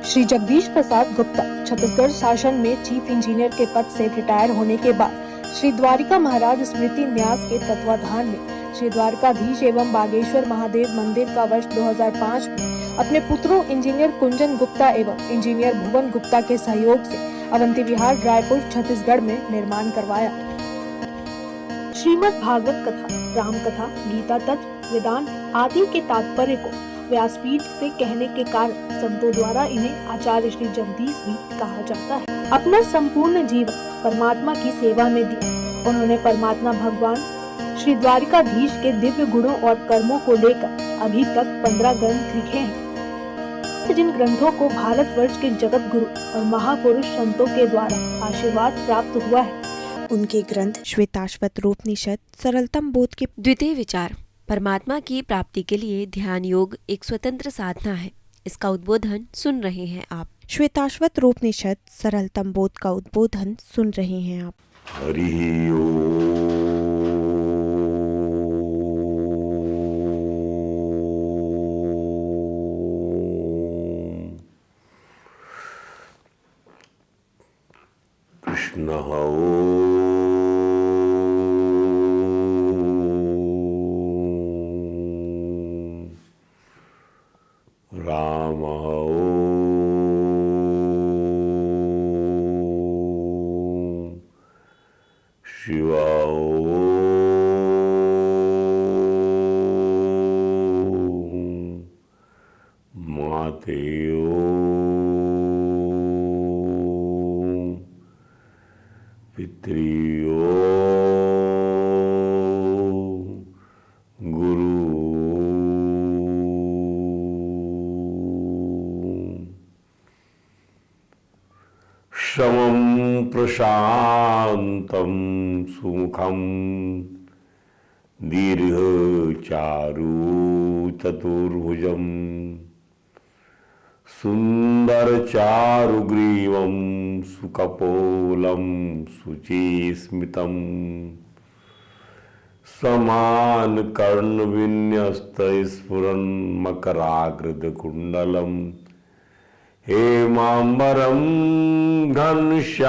श्री जगदीश प्रसाद गुप्ता छत्तीसगढ़ शासन में chief engineer के पद से रिटायर होने के बाद श्री द्वारिका महाराज स्मृति न्यास के तत्वाधान में श्री द्वारकाधीश एवं बागेश्वर महादेव मंदिर का वर्ष 2005 में अपने पुत्रों इंजीनियर कुंजन गुप्ता एवं इंजीनियर भुवन गुप्ता के सहयोग से अवंती विहार रायपुर छत्तीसगढ़ में निर्माण करवाया। श्रीमद् भागवत कथा, राम कथा, गीता तत्व, वेदांत आदि के तात्पर्य को व्यासपीठ से कहने के कारण संतों द्वारा इन्हें आचार्य श्री जगदीश भी कहा जाता है। अपना संपूर्ण जीवन परमात्मा की सेवा में दिया। उन्होंने परमात्मा भगवान श्री द्वारिकाधीश के दिव्य गुणों और कर्मों को लेकर अभी तक 15 ग्रंथ लिखे हैं, जिन ग्रंथों को भारतवर्ष के जगत गुरु और महापुरुष संतों के द्वारा आशीर्वाद प्राप्त हुआ है। उनके ग्रंथ श्वेताश्वत रूपनिषद, सरलतम बोध के द्वितीय विचार, परमात्मा की प्राप्ति के लिए ध्यान योग एक स्वतंत्र साधना है। इसका उद्बोधन सुन रहे हैं आप। श्वेताश्वत रूपनिषद, सरलतम बोध का उद्बोधन सुन रहे हैं आप। हरि ओम। कृष्ण राम शिव माते पितृ समं प्रशान्तं सुमुखं दीर्घचारु चतुर्भुजं सुन्दरचारुग्रीवं सुकपोलं शुचिस्मितं समानकर्णविन्यस्तस्फुरन्मकराकृतकुण्डलम् हेमाम्बरं घनश्यामं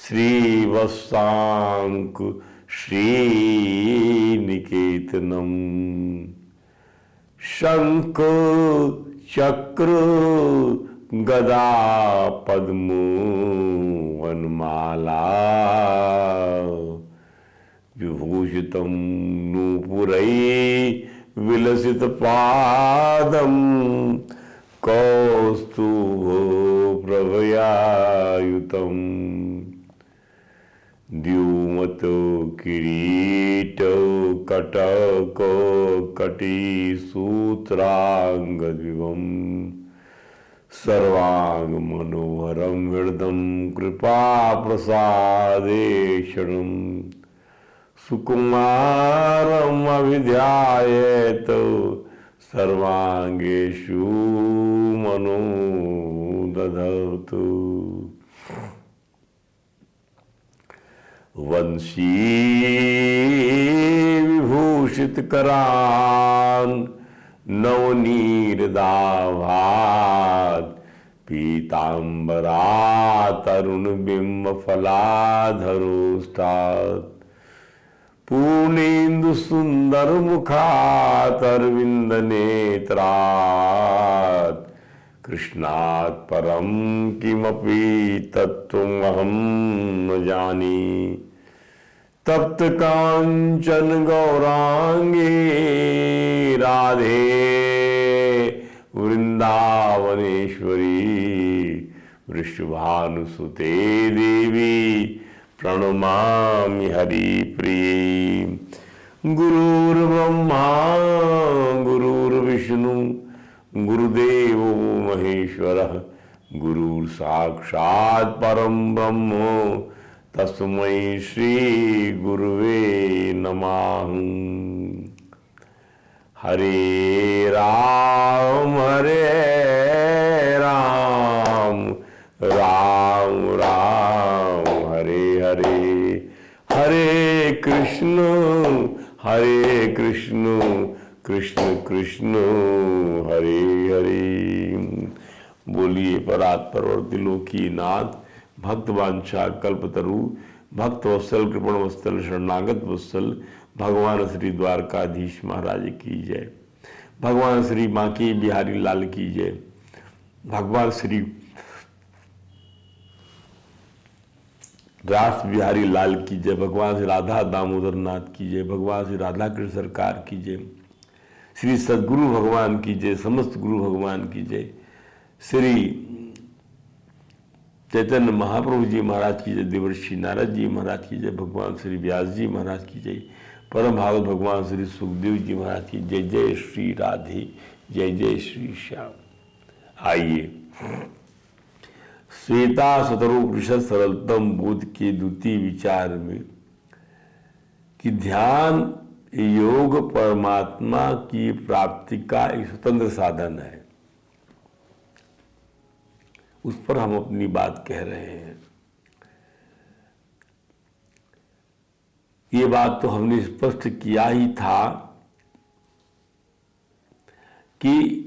श्रीवत्साङ्क श्रीनिकेतनं शङ्ख चक्र गदा पद्म वनमाला विभूषितं नूपुरै विलसित पादम कौस्तुभो प्रभयायुतं द्युमतो किरीटो कटको कटिसूत्रांगद्विवं सर्वांगमनोहरं हृदं कृपाप्रसादेशनं सुकुमारम् अभिध्यायेत सर्वांगेषु मनो दधतु वंशी विभूषित करान् नवनीरदाभात् पीताम्बरात् अरुणबिम्ब फलाधरोष्टात् पूर्णेन्दु सुंदर मुखात् अरविंद नेत्रात् कृष्णात् परम किमपि तत्त्वमहं न जाने तप्त कांचन गौरांगी राधे वृंदावनेश्वरी वृषभानुसुते देवी प्रणमामि हरिप्रिये। गुरुर्ब्रह्मा गुरुर्विष्णु गुरुदेवो महेश्वरः गुरुर्साक्षात् परं ब्रह्म तस्मै श्री गुरुवे नमः। हरे राम राम राम हरे हरे, हरे कृष्ण कृष्ण कृष्ण हरे हरे। बोलिए परात्परवर्ती लोकी नाथ भक्तवांछा कल्पतरु भक्त वत्सल कृपण वत्सल शरणागत वत्सल भगवान श्री द्वारकाधीश महाराज की जय। भगवान श्री बांके बिहारी लाल की जय। भगवान श्री रास बिहारी लाल की जय। भगवान श्री राधा दामोदर नाथ की जय। भगवान श्री राधा कृष्ण सरकार की जय। श्री सद्गुरु भगवान की जय। समस्त गुरु भगवान की जय। श्री चैतन्य महाप्रभु जी महाराज की जय। देवर्षि नारद जी महाराज की जय। भगवान श्री व्यास जी महाराज की जय। परम भागवत भगवान श्री सुखदेव जी महाराज की जय। जय श्री राधे, जय जय श्री श्याम। आइए श्वेता शतरूपनिषद सरलतम बोध के द्वितीय विचार में कि ध्यान योग परमात्मा की प्राप्ति का एक स्वतंत्र साधन है, उस पर हम अपनी बात कह रहे हैं। ये बात तो हमने स्पष्ट किया ही था कि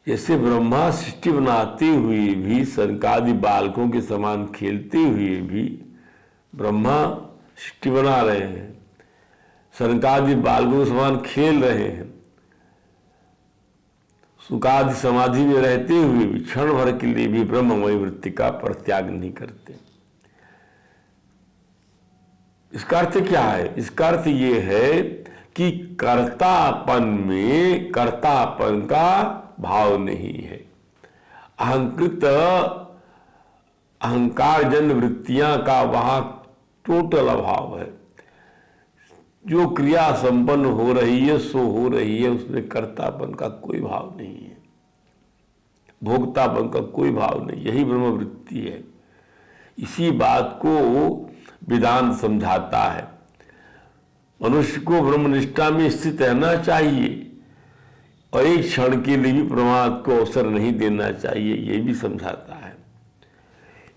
जैसे ब्रह्मा सृष्टि बनाते हुए भी सनकादि बालकों के समान खेलते हुए भी ब्रह्मा सृष्टि बना रहे हैं, सनकादि बालकों के समान खेल रहे हैं, सुखादि समाधि में रहते हुए भी क्षण भर के लिए भी ब्रह्ममय वृत्ति का परित्याग नहीं करते। इसका अर्थ क्या है? इसका अर्थ ये है कि कर्तापन में कर्तापन का भाव नहीं है। अहंकृत अहंकार जन्य वृत्तियां का वहां टोटल अभाव है। जो क्रिया संपन्न हो रही है सो हो रही है, उसमें कर्तापन का कोई भाव नहीं है, भोक्तापन का कोई भाव नहीं। यही ब्रह्म वृत्ति है। इसी बात को वेदांत समझाता है। मनुष्य को ब्रह्मनिष्ठा में स्थित रहना चाहिए और एक क्षण के लिए भी प्रमाद को अवसर नहीं देना चाहिए, ये भी समझाता है।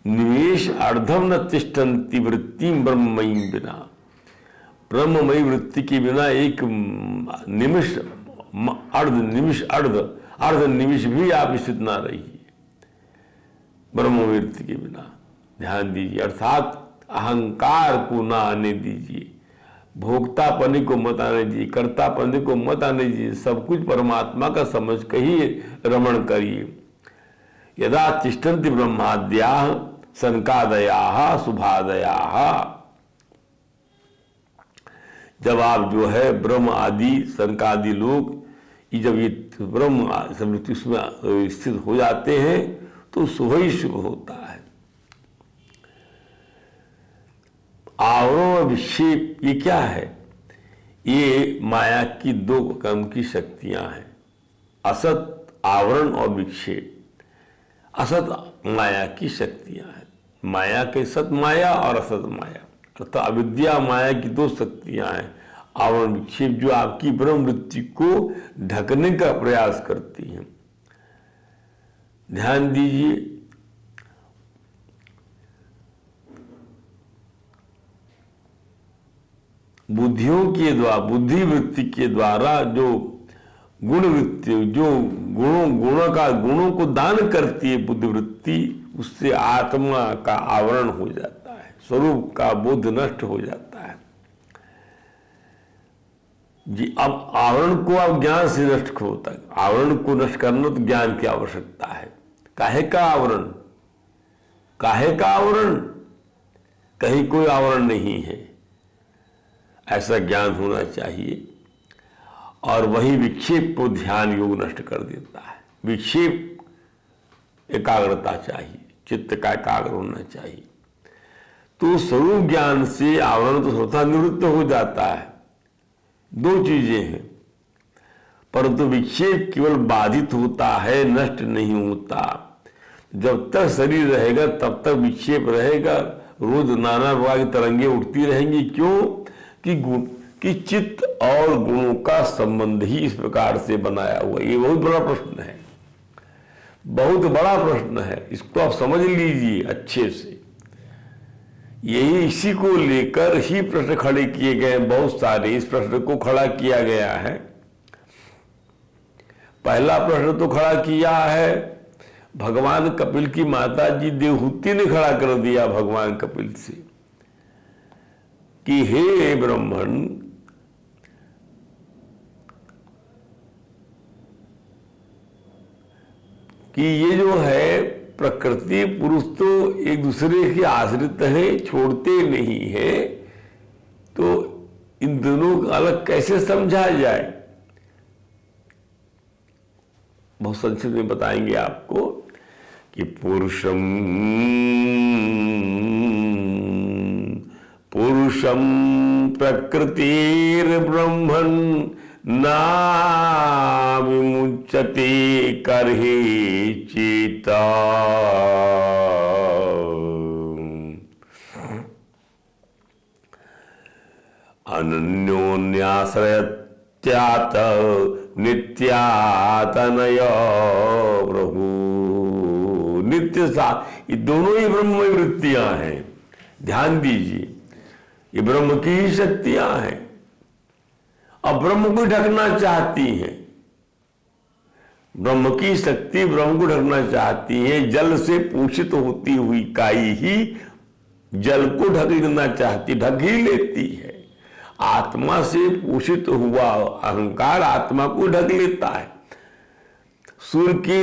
निवेश अर्धम न तिष्ठन्ति वृत्ति ब्रह्ममयी बिना। ब्रह्ममयी वृत्ति के बिना एक निमिष अर्ध निमिष भी आप स्थित ना रहिए ब्रह्ममयी वृत्ति के बिना। ध्यान दीजिए, अर्थात अहंकार को ना आने दीजिए, भोक्तापनी को मत आने दीजिए, कर्तापनी को मत आने दीजिए। सब कुछ परमात्मा का समझ कर ही रमण करिए। यदा तिष्ठन्ति ब्रह्माद्याः सनकादयाः शुभादयाः। जब आप जो है ब्रह्म आदि सनकादि लोग जब ये ब्रह्म समृद्धि में स्थित हो जाते हैं तो शुभ ही शुभ होता है। आवरण और विक्षेप ये क्या है? ये माया की दो क्रम की शक्तियां हैं, असत आवरण और विक्षेप। असत माया की शक्तियां हैं। माया के सत माया और असत माया, अर्थात अविद्या माया की दो शक्तियां हैं, आवरण विक्षेप, जो आपकी ब्रह्म वृत्ति को ढकने का प्रयास करती हैं। ध्यान दीजिए, बुद्धियों के द्वारा, बुद्धि वृत्ति के द्वारा जो गुण वृत्ति, जो गुणों को दान करती है बुद्धि वृत्ति, उससे आत्मा का आवरण हो जाता है, स्वरूप का बोध नष्ट हो जाता है जी। अब आवरण को अब ज्ञान से नष्ट होता है। आवरण को नष्ट करना तो ज्ञान की आवश्यकता है। काहे का आवरण? काहे का आवरण? कहीं कोई आवरण नहीं है, ऐसा ज्ञान होना चाहिए। और वही विक्षेप को ध्यान योग नष्ट कर देता है। विक्षेप एकाग्रता चाहिए, चित्त का एकाग्र होना चाहिए। तो स्वरूप ज्ञान से आवरण तो स्वतः निवृत्त हो जाता है। दो चीजें हैं, परंतु विक्षेप केवल बाधित होता है, नष्ट नहीं होता। जब तक शरीर रहेगा तब तक विक्षेप रहेगा। रोज नाना प्रकार की तरंगे उठती रहेंगी। क्यों? कि चित्त और गुणों का संबंध ही इस प्रकार से बनाया हुआ। ये बहुत बड़ा प्रश्न है, बहुत बड़ा प्रश्न है। इसको आप समझ लीजिए अच्छे से यही इसी को लेकर ही प्रश्न खड़े किए गए, बहुत सारे इस प्रश्न को खड़ा किया गया है। पहला प्रश्न तो खड़ा किया है भगवान कपिल की माता जी देवहूति ने खड़ा कर दिया भगवान कपिल से कि हे ब्राह्मण, कि ये जो है प्रकृति पुरुष तो एक दूसरे के आश्रित हैं, छोड़ते नहीं है, तो इन दोनों को अलग कैसे समझा जाए। बहुत संक्षिप्त में बताएंगे आपको कि पुरुषम प्रकृतिर ब्रह्मन ना विमुच्यते करहि चेता। अनन्योन्याश्रयत्यात नित्यातनय प्रभु। नित्य सा, ये दोनों ही ब्रह्म वृत्तियां हैं, ध्यान दीजिए, ये ब्रह्म की ही शक्तियां हैं। अब ब्रह्म को ढकना चाहती है, ब्रह्म की शक्ति ब्रह्म को ढकना चाहती है। जल से पोषित होती हुई काई ही जल को ढक लेना चाहती, ढक ही लेती है। आत्मा से पोषित हुआ अहंकार आत्मा को ढक लेता है। सूर्य के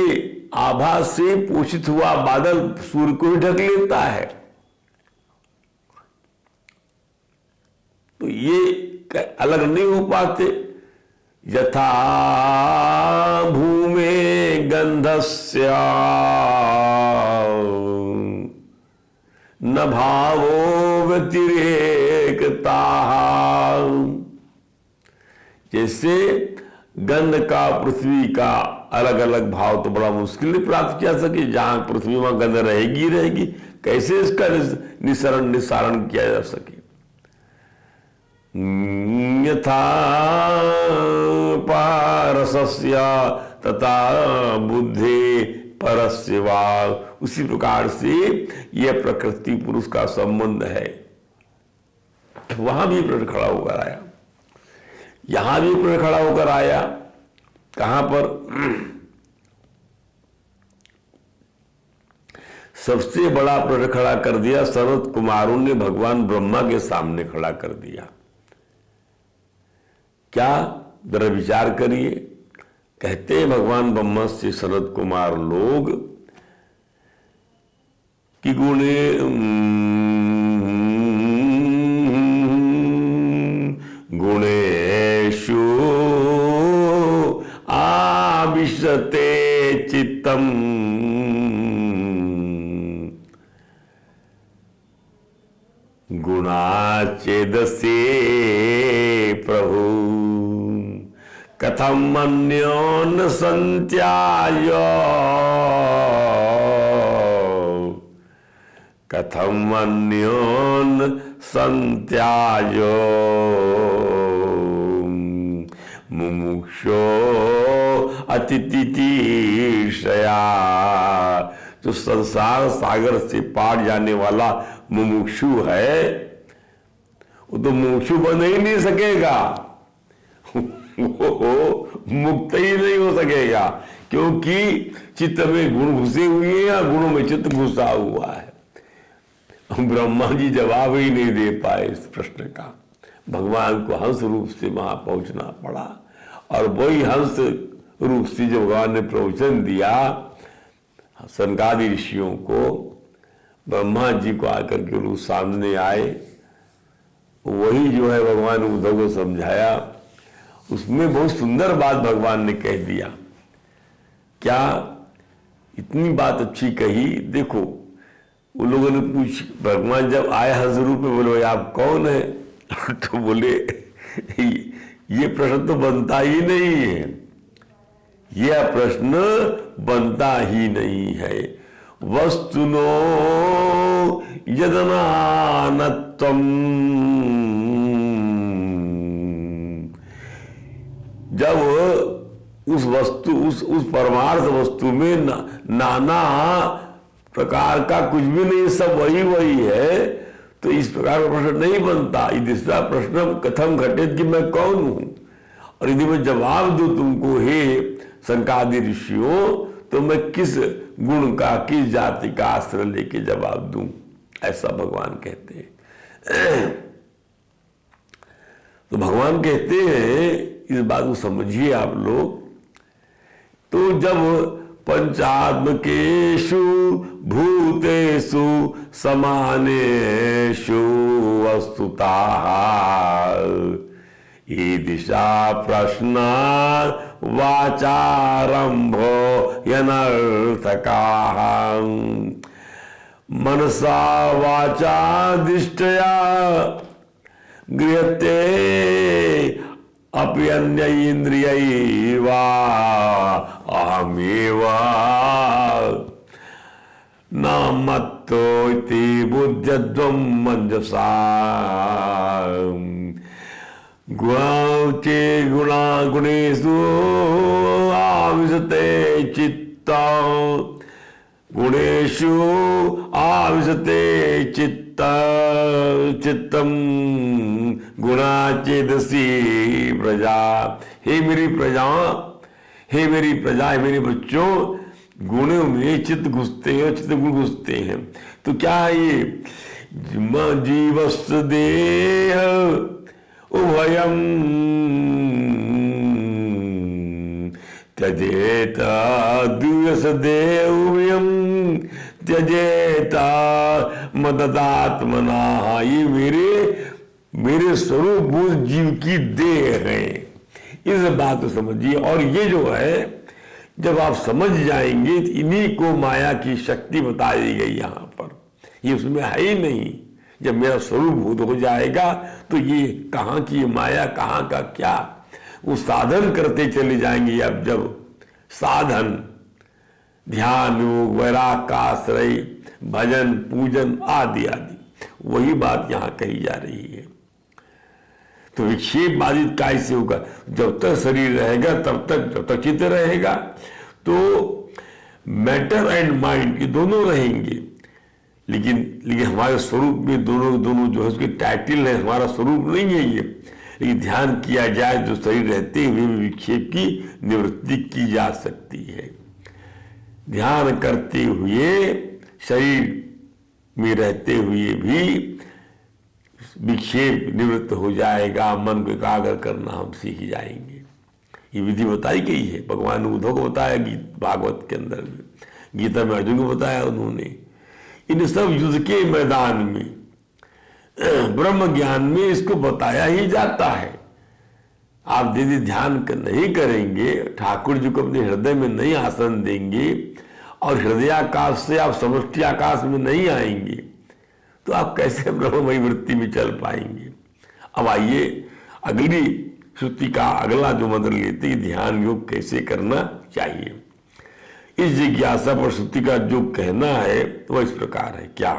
आभा से पोषित हुआ बादल सूर्य को ही ढक लेता है। तो ये अलग नहीं हो पाते। यथा भूमे गंधस्य न भावो व्यतिरेकता। जैसे गंध का पृथ्वी का अलग अलग भाव तो बड़ा मुश्किल से प्राप्त किया सके। जहां पृथ्वी वहां गंध रहेगी रहेगी, कैसे इसका निस्सारण किया जा सके। यथा पारसस्य तथा बुद्धि परस्य वा। उसी प्रकार से यह प्रकृति पुरुष का संबंध है। वहां भी प्रश्न खड़ा होकर आया, यहां भी प्रश्न खड़ा होकर आया। कहां पर? सबसे बड़ा प्रश्न खड़ा कर दिया सनत कुमारों ने भगवान ब्रह्मा के सामने खड़ा कर दिया। क्या? जरा विचार करिए। कहते हैं भगवान ब्रह्मा से सनत कुमार लोग कि गुणेषु आविशते चित्तम। गुणाचेदसे प्रभु कथम अन्योन संत्याय। कथम अन्योन संत्याय मुमुक्षो अतिथितिशया। जो संसार सागर से पार जाने वाला मुमुक्षु है, वो तो मुमुक्षु बन ही नहीं सकेगा, वो मुक्त ही नहीं हो सकेगा, क्योंकि चित्त में गुण घुसे हुए हैं या गुणों में चित्त घुसा हुआ है। ब्रह्मा जी जवाब ही नहीं दे पाए इस प्रश्न का। भगवान को हंस रूप से वहां पहुंचना पड़ा, और वही हंस रूप से जब भगवान ने प्रवचन दिया सनकादि ऋषियों को, ब्रह्मा जी को आकर के लोग सामने आए, वही जो है भगवान उद्धव को समझाया। उसमें बहुत सुंदर बात भगवान ने कह दिया। क्या? इतनी बात अच्छी कही। देखो, उन लोगों ने पूछ, भगवान जब आए हंस रूप में, बोले आप कौन है? तो बोले ये प्रश्न तो बनता ही नहीं है, यह प्रश्न बनता ही नहीं है। वस्तुनो यदनानत्वम। जब उस वस्तु उस परमार्थ वस्तु में नाना प्रकार का कुछ भी नहीं, सब वही वही है, तो इस प्रकार का प्रश्न नहीं बनता। दूसरा प्रश्न कथम घटित, कि मैं कौन हूं, और यदि मैं जवाब दूं तुमको हे शंकादि ऋषियों, तो मैं किस गुण का, किस जाति का आश्रय लेके जवाब दूं, ऐसा भगवान कहते हैं। तो भगवान कहते हैं, इस बात को समझिए आप लोग। तो जब पंचात्मकेषु भूतेषु समानेषु वस्तुतः ईदृशा प्रश्ना वाचारंभो यनर्थकाः मनसा वाचा दृष्टया गृह्यते अपि अन्य इंद्रियैवा अहमेव न मत्तो इति बुद्ध्यध्वं मंजसा गुणाचे गुणेषु आविशते चित्तं गुणेषु आविशते चित्तम गुणाचेदसी प्रजा। हे मेरी प्रजा, हे मेरी प्रजा, हे मेरे बच्चों, गुणों में चित्त घुसते हैं, चित्त गुण घुसते हैं। तो क्या है ये? जीवस्य देह उभयम त्यजेत द्वियस देवयम त्यजेत मददात्मना। ये मेरे स्वरूप भूत जीव की देह है, इस बात को समझिए। और ये जो है, जब आप समझ जाएंगे, इन्हीं को माया की शक्ति बताई गई यहाँ पर, ये उसमें है ही नहीं। जब मेरा स्वरूप भूत हो जाएगा तो ये कहाँ की माया, कहाँ का क्या, वो साधन करते चले जाएंगे। अब जब साधन, ध्यान, योग, वैराग का आश्रय, भजन, पूजन आदि आदि, वही बात यहाँ कही जा रही है। तो विक्षेप बाधित कैसे होगा? जब तक शरीर रहेगा तब तक, जब तक चित्त रहेगा, तो मैटर एंड माइंड ये दोनों रहेंगे। लेकिन हमारे स्वरूप में दोनों जो है, उसके टाइटल है, हमारा स्वरूप नहीं है ये। लेकिन ध्यान किया जाए तो शरीर रहते हुए भी विक्षेप की निवृत्ति की जा सकती है। ध्यान करते हुए, शरीर में रहते हुए भी विक्षेप निवृत्त हो जाएगा। मन को एकाग्र करना हम सीख जाएंगे। ये विधि बताई गई है, भगवान ने उद्धव को बताया भागवत के अंदर में, गीता में अर्जुन को बताया उन्होंने। इन सब युद्ध के मैदान में, ब्रह्म ज्ञान में इसको बताया ही जाता है। आप यदि ध्यान नहीं करेंगे, ठाकुर जी को अपने हृदय में नहीं आसन देंगे, और हृदयाकाश से आप समष्टि आकाश में नहीं आएंगे, तो आप कैसे ब्रह्ममयी वृत्ति में चल पाएंगे। अब आइए अगली श्रुति का अगला जो मंत्र लेते हैं, ध्यान योग कैसे करना चाहिए। इस जिज्ञासा पर श्रुति का जो कहना है वह इस प्रकार है। क्या?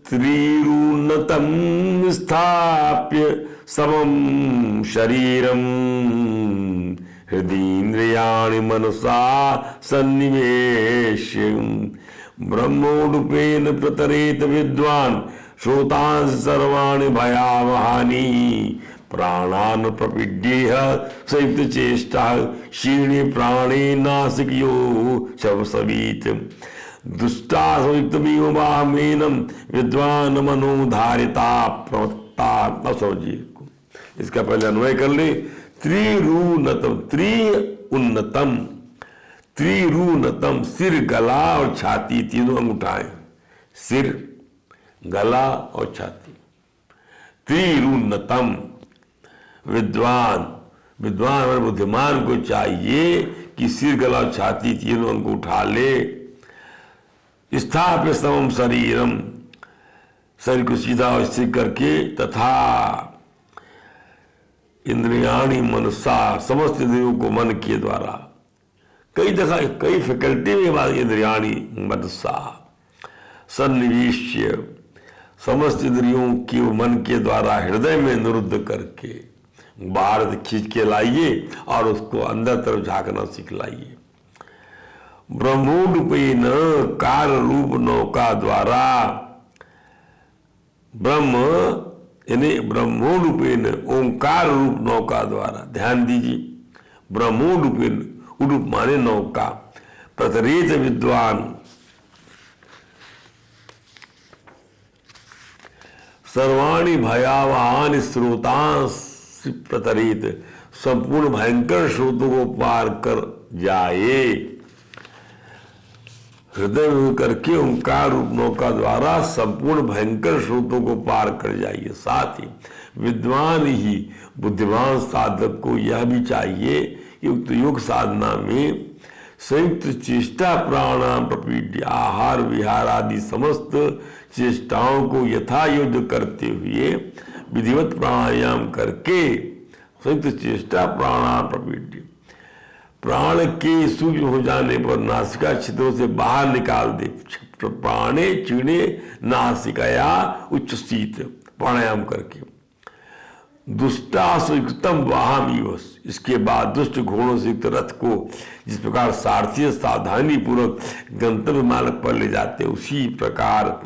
त्रिरुणतम स्थाप्य समम शरीरम हृदीन्द्रियाणि मनसा सन्निवेश्य ब्रह्मोडुपेन प्रतरेत विद्वान् श्रोतांस सर्वाणि भयावहानि प्राणान प्रपीड्येह संयुक्त चेष्टा क्षीणे प्राणे नासिकयो शवसवीत दुष्टा संयुक्तमेव वामेनं विद्वान मनोधारिता प्रवत्ता। न समझिए, इसका पहले अन्वय कर ले। त्रिरुणतम, त्रि उन्नतम, त्रिरुणतम, सिर, गला और छाती तीनों अंग उठाएं। सिर, गला और छाती। त्रिरुणतम, विद्वान, विद्वान और बुद्धिमान को चाहिए कि सिर, गला और छाती तीनों अंग उठा ले। स्थाप्य समम शरीरम, शरीर को सीधा और स्थिर करके, तथा इंद्रियाणि मनसा, समस्त इंद्रियों को मन के द्वारा, कई दफा कई फैकल्टी में बात, इंद्रियाणि मनसा सन्निवेश्य, समस्त इंद्रियों की मन के द्वारा हृदय में निरुद्ध करके बाहर खींच के लाइए और उसको अंदर तरफ झांकना सिखलाइए। ब्रह्मोरूपेण कार रूप नौका द्वारा, ब्रह्म यानी ब्रह्मोरूपेण ओंकार रूप नौका द्वारा, ध्यान दीजिए, ब्रह्मोरूपेण, रूप माने नौका, प्रतरेत विद्वान, सर्वाणि भयावहानि स्रोतांस प्रतरेत, संपूर्ण भयंकर स्रोतों को पार कर जाए, हृदय में करके ओंकार रूप नौका द्वारा संपूर्ण भयंकर स्रोतों को पार कर जाइए। साथ ही विद्वान ही बुद्धिमान साधक को यह भी चाहिए कि उक्त योग साधना में संयुक्त चेष्टा प्राणायाम प्रपीड्य, आहार विहार आदि समस्त चेष्टाओं को यथा योग्य करते हुए विधिवत प्राणायाम करके, संयुक्त चेष्टा प्राणायाम प्रपीड्य, प्राण के सूक्ष्म हो जाने पर नासिका छिद्रों से बाहर निकाल दे, प्राणे चीणे नासिकया उच्चस्थित, प्राणायाम करके दुष्टासुयुक्तम वाहमीवस, इसके बाद दुष्ट घोड़ों से युक्त रथ को जिस प्रकार सारथी सावधानी पूर्वक गंतव्य मार्ग पर ले जाते, उसी प्रकार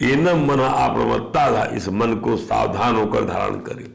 एनम मन अप्रमत्ता था, इस मन को सावधान होकर धारण करे।